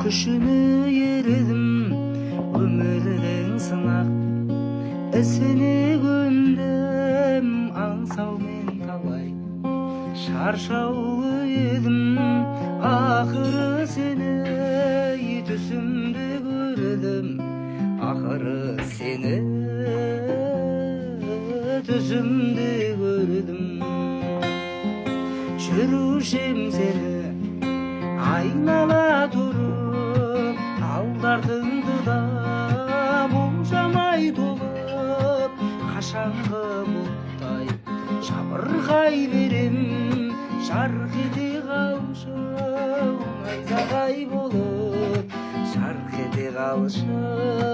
күшүнө еридим өмүрдүн сынак эсини көндөм аңсау мен талай шаршаулы едім ақыры сені түсімді көрдім ақыры сені түсімді көрдім жүрушем сені айнала тұрып талдардың да болжамай толып қашанғы бұлттай жабырқай берем жарқ ете қалшы найзағай болып жарқ ете қалшы